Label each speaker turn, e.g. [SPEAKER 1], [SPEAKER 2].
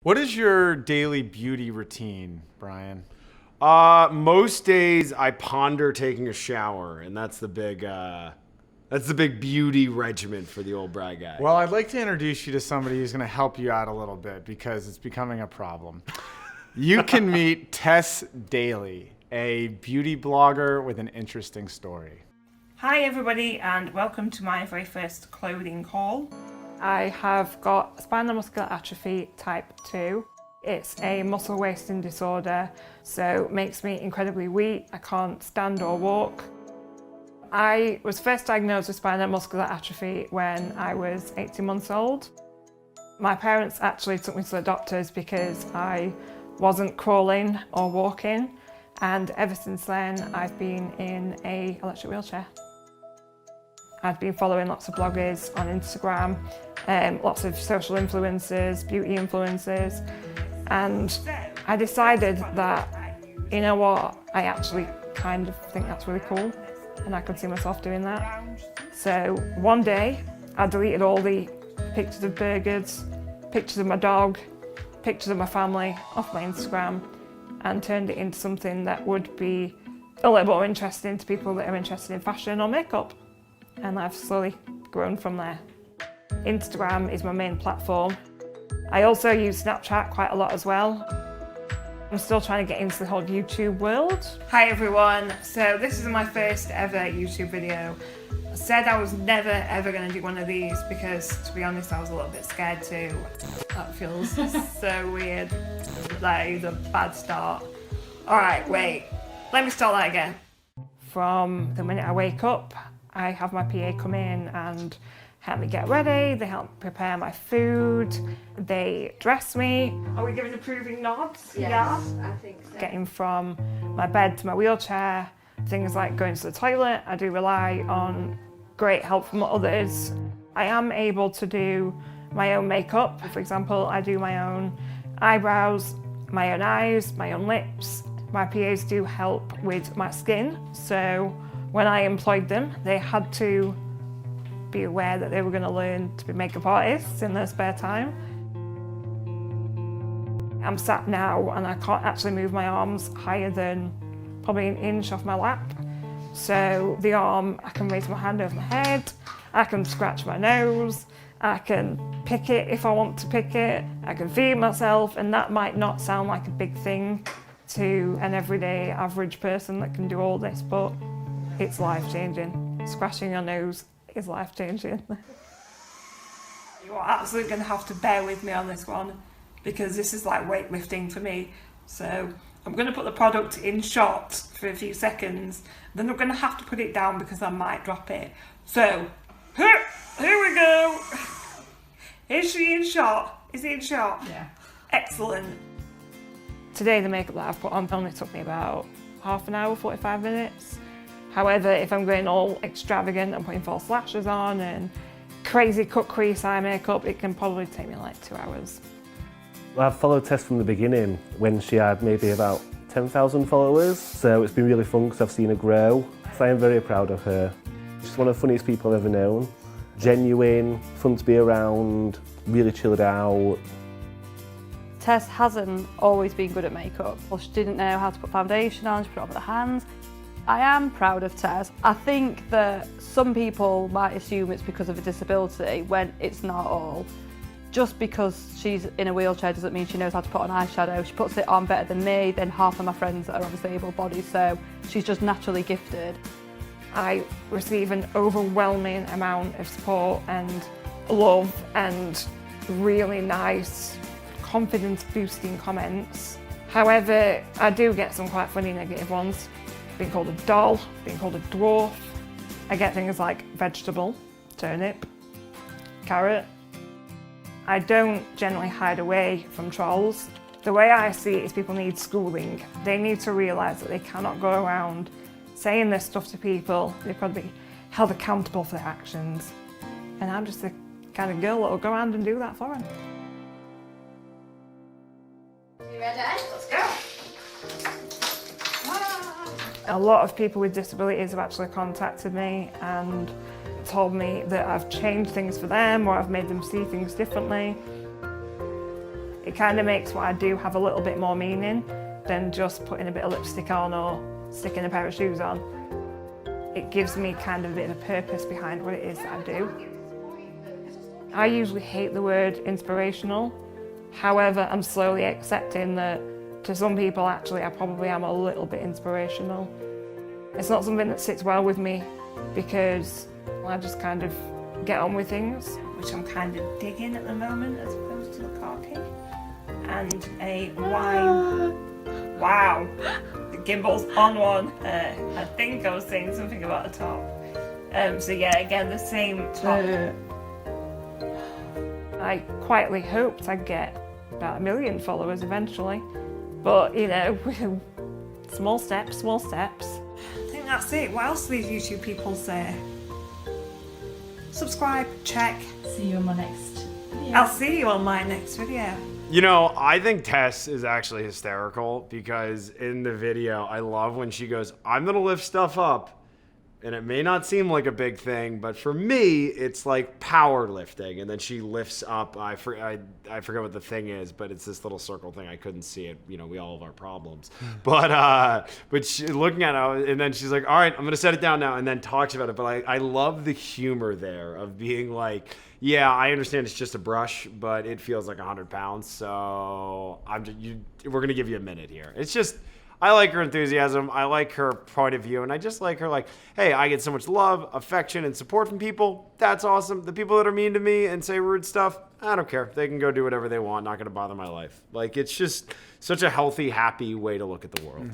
[SPEAKER 1] What is your daily beauty routine, Brian?
[SPEAKER 2] Most days I ponder taking a shower, and that's the big beauty regimen for the old Brad guy.
[SPEAKER 1] Well, I'd like to introduce you to somebody who's going to help you out a little bit because it's becoming a problem. You can meet Tess Daly, a beauty blogger with an interesting story.
[SPEAKER 3] Hi everybody and welcome to my very first clothing haul.
[SPEAKER 4] I have got spinal muscular atrophy type 2. It's a muscle wasting disorder, so it makes me incredibly weak. I can't stand or walk. I was first diagnosed with spinal muscular atrophy when I was 18 months old. My parents actually took me to the doctors because I wasn't crawling or walking, and ever since then I've been in an electric wheelchair. I've been following lots of bloggers on Instagram, lots of social influencers, beauty influencers, and I decided that, you know what, I actually kind of think that's really cool and I could see myself doing that. So one day I deleted all the pictures of burgers, pictures of my dog, pictures of my family off my Instagram and turned it into something that would be a little more interesting to people that are interested in fashion or makeup. And I've slowly grown from there. Instagram is my main platform. I also use Snapchat quite a lot as well. I'm still trying to get into the whole YouTube world.
[SPEAKER 3] Hi everyone, so this is my first ever YouTube video. I said I was never ever going to do one of these because, to be honest, I was a little bit scared too. That feels so weird. That is a bad start. Alright, wait, let me start that again.
[SPEAKER 4] From the minute I wake up, I have my PA come in and help me get ready, they help prepare my food, they dress me.
[SPEAKER 3] Are we giving approving nods?
[SPEAKER 5] Yes, yeah. I think so.
[SPEAKER 4] Getting from my bed to my wheelchair, things like going to the toilet, I do rely on great help from others. I am able to do my own makeup. For example, I do my own eyebrows, my own eyes, my own lips. My PAs do help with my skin, so when I employed them, they had to be aware that they were going to learn to be makeup artists in their spare time. I'm sat now and I can't actually move my arms higher than probably an inch off my lap. So the arm, I can raise my hand over my head, I can scratch my nose, I can pick it if I want to pick it, I can feed myself, and that might not sound like a big thing to an everyday average person that can do all this, but it's life-changing. Scratching your nose is life-changing.
[SPEAKER 3] You're absolutely going to have to bear with me on this one because this is like weightlifting for me. So I'm going to put the product in shot for a few seconds, then I'm going to have to put it down because I might drop it. So, here we go. Is she in shot? Is it in shot?
[SPEAKER 4] Yeah.
[SPEAKER 3] Excellent.
[SPEAKER 4] Today the makeup that I've put on only took me about half an hour, 45 minutes. However, if I'm going all extravagant and putting false lashes on and crazy cut crease eye makeup, it can probably take me like 2 hours.
[SPEAKER 6] I've followed Tess from the beginning when she had maybe about 10,000 followers, so it's been really fun because I've seen her grow. So I am very proud of her. She's one of the funniest people I've ever known. Genuine, fun to be around, really chilled out.
[SPEAKER 5] Tess hasn't always been good at makeup. Well, she didn't know how to put foundation on, she put it on with her hands. I am proud of Tess. I think that some people might assume it's because of a disability when it's not all. Just because she's in a wheelchair doesn't mean she knows how to put on eyeshadow. She puts it on better than me, than half of my friends that are obviously able-bodied, so she's just naturally gifted.
[SPEAKER 4] I receive an overwhelming amount of support and love and really nice, confidence-boosting comments. However, I do get some quite funny negative ones. Being called a doll, being called a dwarf. I get things like vegetable, turnip, carrot. I don't generally hide away from trolls. The way I see it is people need schooling. They need to realise that they cannot go around saying this stuff to people. They've got to be held accountable for their actions. And I'm just the kind of girl that will go around and do that for them.
[SPEAKER 5] You ready?
[SPEAKER 3] Let's go.
[SPEAKER 4] A lot of people with disabilities have actually contacted me and told me that I've changed things for them or I've made them see things differently. It kind of makes what I do have a little bit more meaning than just putting a bit of lipstick on or sticking a pair of shoes on. It gives me kind of a bit of a purpose behind what it is that I do. I usually hate the word inspirational. However, I'm slowly accepting that to some people, actually, I probably am a little bit inspirational. It's not something that sits well with me because I just kind of get on with things.
[SPEAKER 3] Which I'm kind of digging at the moment as opposed to the corky. And a wine. Wow, the gimbal's on one. I think I was saying something about a top. So yeah, again, the same top.
[SPEAKER 4] I quietly hoped I'd get about 1 million followers eventually. But, you know, small steps, small steps.
[SPEAKER 3] I think that's it. What else do these YouTube people say? Subscribe, check.
[SPEAKER 7] See you in my next video.
[SPEAKER 3] I'll see you on my next video.
[SPEAKER 2] You know, I think Tess is actually hysterical because in the video, I love when she goes, I'm going to lift stuff up. And it may not seem like a big thing, but for me, it's like powerlifting. And then she lifts up, I forget what the thing is, but it's this little circle thing. I couldn't see it. You know, we all have our problems. But she, looking at it, and then she's like, all right, I'm going to set it down now. And then talks about it. But I love the humor there of being like, yeah, I understand it's just a brush, but it feels like 100 pounds. So we're going to give you a minute here. It's just... I like her enthusiasm. I like her point of view. And I just like her like, hey, I get so much love, affection, and support from people. That's awesome. The people that are mean to me and say rude stuff, I don't care. They can go do whatever they want. Not going to bother my life. Like, it's just such a healthy, happy way to look at the world.